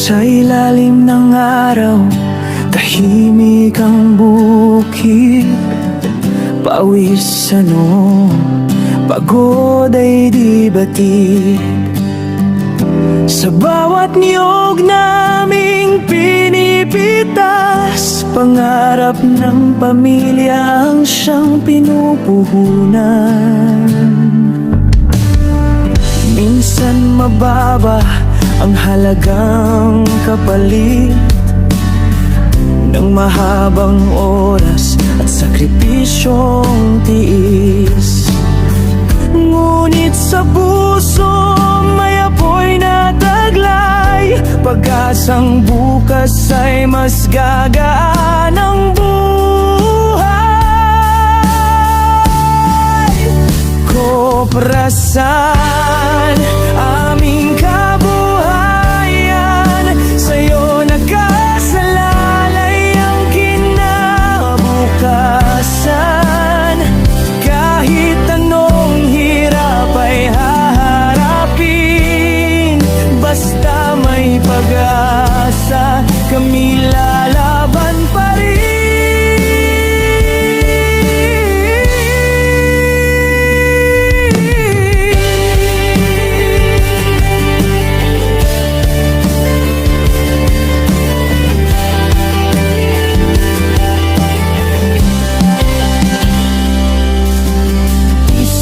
Sa ilalim ng araw, tahimik ang bukid. Pawis pagod ay di batik. Sa bawat niyog naming pinipitas, pangarap ng pamilya ang siyang pinupuhunan. Minsan mababa ang halagang kapalit ng mahabang oras at sakripisyong tiis. Ngunit sa puso may apoy na taglay, pag-asang bukas ay mas gagaan ang buhay. Koprasan, aming kabuhayan, sa'yo nakasalalay ang kinabukasan. Kahit anong hirap ay haharapin, basta may pag-asa, kami lalaban pa rin.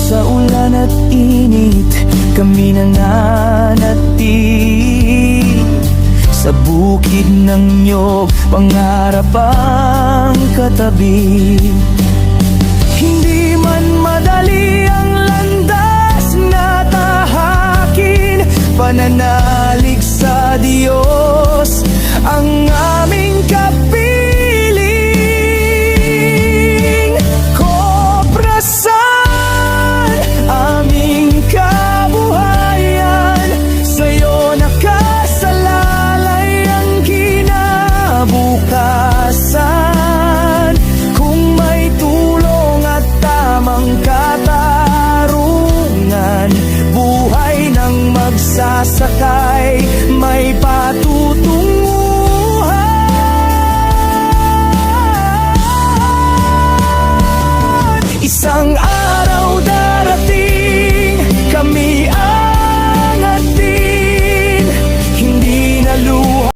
Sa ulan at init, kami nananatili. Sa bukid ng niyog, pangarap ang katabi. Hindi man madali ang landas na tahakin, pananalig sa Diyos